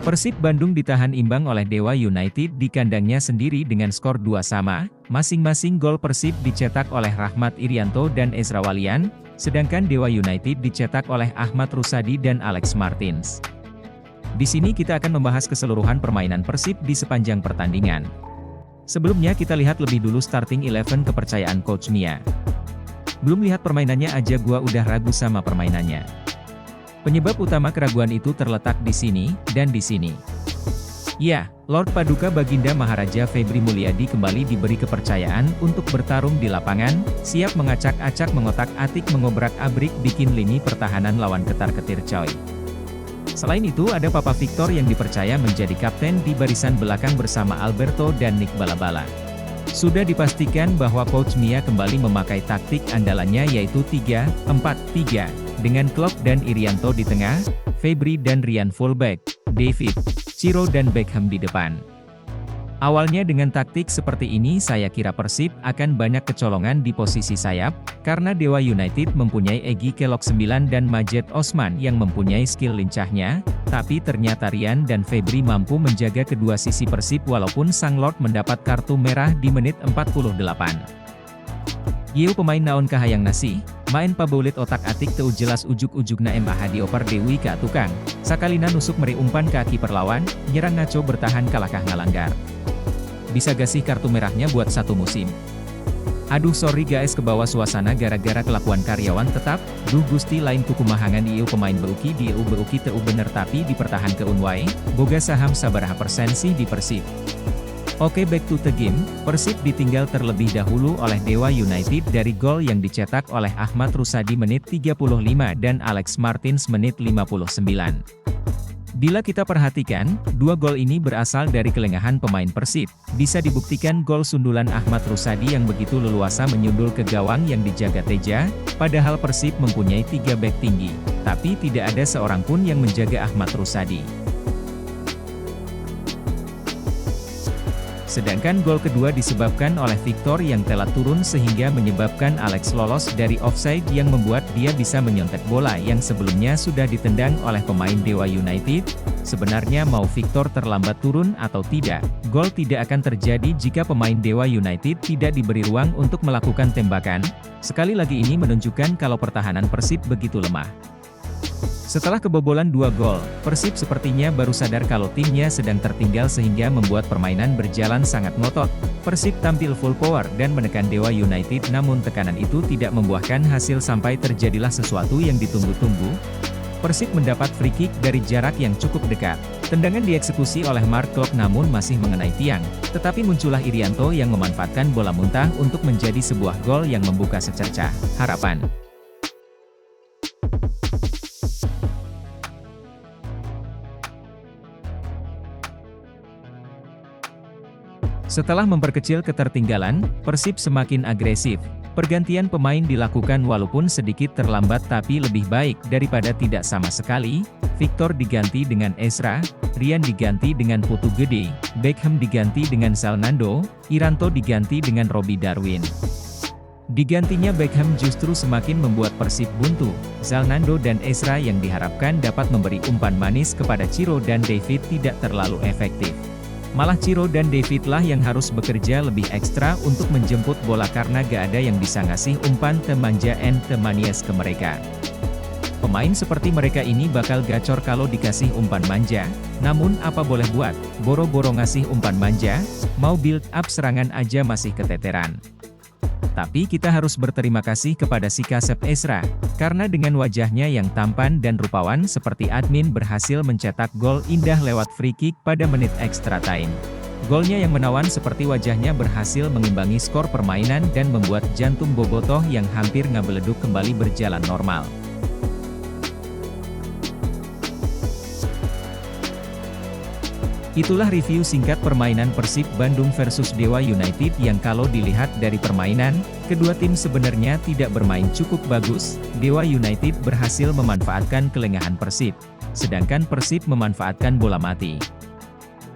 Persib Bandung ditahan imbang oleh Dewa United di kandangnya sendiri dengan skor 2-2, masing-masing gol Persib dicetak oleh Rahmat Irianto dan Ezra Walian, sedangkan Dewa United dicetak oleh Ahmad Rusadi dan Alex Martins. Di sini kita akan membahas keseluruhan permainan Persib di sepanjang pertandingan. Sebelumnya kita lihat lebih dulu starting 11 kepercayaan Coach Mia. Belum lihat permainannya aja gua udah ragu sama permainannya. Penyebab utama keraguan itu terletak di sini, dan di sini. Ya, Lord Paduka Baginda Maharaja Febri Mulyadi kembali diberi kepercayaan untuk bertarung di lapangan, siap mengacak-acak mengotak-atik mengobrak-abrik bikin lini pertahanan lawan ketar-ketir coy. Selain itu ada Papa Victor yang dipercaya menjadi kapten di barisan belakang bersama Alberto dan Nick Balabala. Sudah dipastikan bahwa Coach Mia kembali memakai taktik andalannya yaitu 3-4-3, dengan Klopp dan Irianto di tengah, Febri dan Rian fullback, David, Ciro dan Beckham di depan. Awalnya dengan taktik seperti ini saya kira Persib akan banyak kecolongan di posisi sayap, karena Dewa United mempunyai Egy Kelok 9 dan Majed Osman yang mempunyai skill lincahnya, tapi ternyata Rian dan Febri mampu menjaga kedua sisi Persib walaupun Sang Lord mendapat kartu merah di menit 48. Yeu pemain naon kahayang nasi, main pabaulit otak-atik teu jelas ujuk-ujugna MAH dioper Dewi ka tukang, sakalina nusuk meri umpan kaki perlawan, nyerang ngaco bertahan kalahkah ngalanggar. Bisa gak sih kartu merahnya buat satu musim? Aduh sorry guys kebawa suasana gara-gara kelakuan karyawan tetap, duh gusti lain kukumahangan ieu pemain beuki di beuki teu bener tapi dipertahan ke unway, boga saham sabaraha persen sih di Persib. Oke back to the game, Persib ditinggal terlebih dahulu oleh Dewa United dari gol yang dicetak oleh Ahmad Rusadi menit 35 dan Alex Martins menit 59. Bila kita perhatikan, dua gol ini berasal dari kelengahan pemain Persib, bisa dibuktikan gol sundulan Ahmad Rusadi yang begitu leluasa menyundul ke gawang yang dijaga Teja, padahal Persib mempunyai 3 bek tinggi, tapi tidak ada seorang pun yang menjaga Ahmad Rusadi. Sedangkan gol kedua disebabkan oleh Victor yang telat turun sehingga menyebabkan Alex lolos dari offside yang membuat dia bisa menyontek bola yang sebelumnya sudah ditendang oleh pemain Dewa United. Sebenarnya mau Victor terlambat turun atau tidak, gol tidak akan terjadi jika pemain Dewa United tidak diberi ruang untuk melakukan tembakan. Sekali lagi ini menunjukkan kalau pertahanan Persib begitu lemah. Setelah kebobolan 2 gol, Persib sepertinya baru sadar kalau timnya sedang tertinggal sehingga membuat permainan berjalan sangat ngotot. Persib tampil full power dan menekan Dewa United namun tekanan itu tidak membuahkan hasil sampai terjadilah sesuatu yang ditunggu-tunggu. Persib mendapat free kick dari jarak yang cukup dekat. Tendangan dieksekusi oleh Mark Klok namun masih mengenai tiang, tetapi muncullah Irianto yang memanfaatkan bola muntah untuk menjadi sebuah gol yang membuka secercah harapan. Setelah memperkecil ketertinggalan, Persib semakin agresif. Pergantian pemain dilakukan walaupun sedikit terlambat tapi lebih baik daripada tidak sama sekali. Victor diganti dengan Ezra, Rian diganti dengan Putu Gede, Beckham diganti dengan Zalnando, Irianto diganti dengan Robbie Darwin. Digantinya Beckham justru semakin membuat Persib buntu. Zalnando dan Ezra yang diharapkan dapat memberi umpan manis kepada Ciro dan David tidak terlalu efektif. Malah Ciro dan David lah yang harus bekerja lebih ekstra untuk menjemput bola karena gak ada yang bisa ngasih umpan temanja and temanias ke mereka. Pemain seperti mereka ini bakal gacor kalau dikasih umpan manja, namun apa boleh buat, boro-boro ngasih umpan manja, mau build up serangan aja masih keteteran. Tapi kita harus berterima kasih kepada si Kasep Ezra, karena dengan wajahnya yang tampan dan rupawan seperti admin berhasil mencetak gol indah lewat free kick pada menit extra time. Golnya yang menawan seperti wajahnya berhasil mengimbangi skor permainan dan membuat jantung Bobotoh yang hampir ngabeleduk kembali berjalan normal. Itulah review singkat permainan Persib Bandung versus Dewa United yang kalau dilihat dari permainan, kedua tim sebenarnya tidak bermain cukup bagus. Dewa United berhasil memanfaatkan kelengahan Persib, sedangkan Persib memanfaatkan bola mati.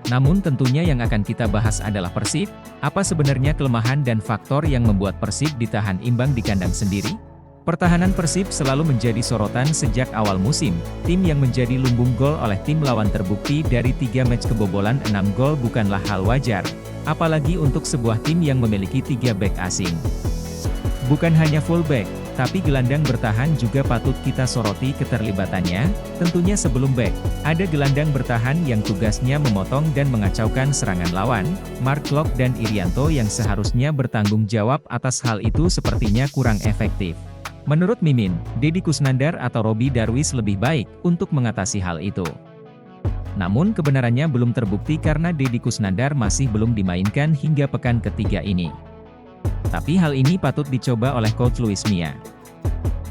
Namun tentunya yang akan kita bahas adalah Persib, apa sebenarnya kelemahan dan faktor yang membuat Persib ditahan imbang di kandang sendiri? Pertahanan Persib selalu menjadi sorotan sejak awal musim. Tim yang menjadi lumbung gol oleh tim lawan terbukti dari 3 match kebobolan 6 gol bukanlah hal wajar. Apalagi untuk sebuah tim yang memiliki 3 bek asing. Bukan hanya fullback, tapi gelandang bertahan juga patut kita soroti keterlibatannya. Tentunya sebelum bek, ada gelandang bertahan yang tugasnya memotong dan mengacaukan serangan lawan. Mark Klok dan Irianto yang seharusnya bertanggung jawab atas hal itu sepertinya kurang efektif. Menurut Mimin, Deddy Kusnandar atau Robby Darwish lebih baik untuk mengatasi hal itu. Namun kebenarannya belum terbukti karena Deddy Kusnandar masih belum dimainkan hingga pekan ketiga ini. Tapi hal ini patut dicoba oleh Coach Luis Mia.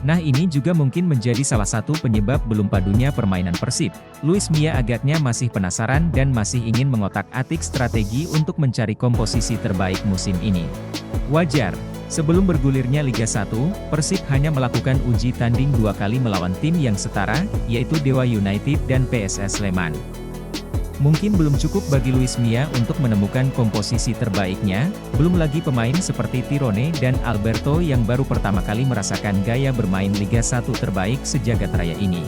Nah, ini juga mungkin menjadi salah satu penyebab belum padunya permainan Persib. Luis Mia agaknya masih penasaran dan masih ingin mengotak-atik strategi untuk mencari komposisi terbaik musim ini. Wajar. Sebelum bergulirnya Liga 1, Persib hanya melakukan uji tanding 2 kali melawan tim yang setara, yaitu Dewa United dan PSS Sleman. Mungkin belum cukup bagi Luis Mia untuk menemukan komposisi terbaiknya, belum lagi pemain seperti Tirone dan Alberto yang baru pertama kali merasakan gaya bermain Liga 1 terbaik sejagat raya ini.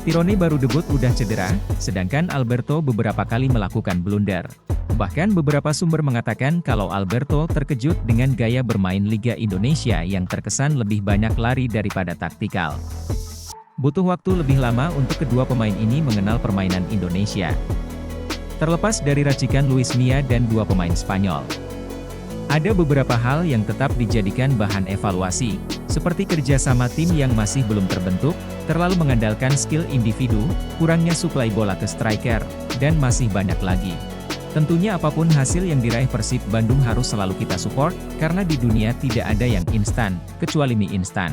Tirone baru debut udah cedera, sedangkan Alberto beberapa kali melakukan blunder. Bahkan beberapa sumber mengatakan kalau Alberto terkejut dengan gaya bermain Liga Indonesia yang terkesan lebih banyak lari daripada taktikal. Butuh waktu lebih lama untuk kedua pemain ini mengenal permainan Indonesia. Terlepas dari racikan Luis Mia dan 2 pemain Spanyol, ada beberapa hal yang tetap dijadikan bahan evaluasi, seperti kerjasama tim yang masih belum terbentuk, terlalu mengandalkan skill individu, kurangnya suplai bola ke striker, dan masih banyak lagi. Tentunya apapun hasil yang diraih Persib Bandung harus selalu kita support, karena di dunia tidak ada yang instan, kecuali mie instan.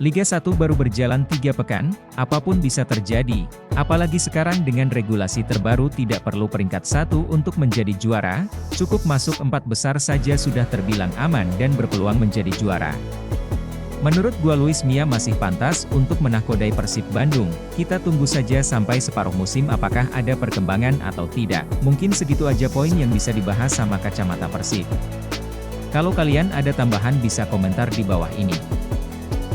Liga 1 baru berjalan 3 pekan, apapun bisa terjadi, apalagi sekarang dengan regulasi terbaru tidak perlu peringkat 1 untuk menjadi juara, cukup masuk 4 besar saja sudah terbilang aman dan berpeluang menjadi juara. Menurut gua Luis Mia masih pantas untuk menakodai Persib Bandung. Kita tunggu saja sampai separuh musim apakah ada perkembangan atau tidak. Mungkin segitu aja poin yang bisa dibahas sama kacamata Persib. Kalau kalian ada tambahan bisa komentar di bawah ini.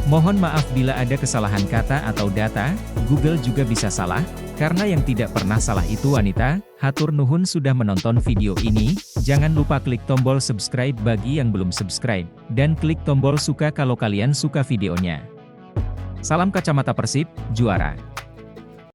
Mohon maaf bila ada kesalahan kata atau data, Google juga bisa salah, karena yang tidak pernah salah itu wanita. Hatur nuhun sudah menonton video ini, jangan lupa klik tombol subscribe bagi yang belum subscribe, dan klik tombol suka kalau kalian suka videonya. Salam kacamata Persib, juara!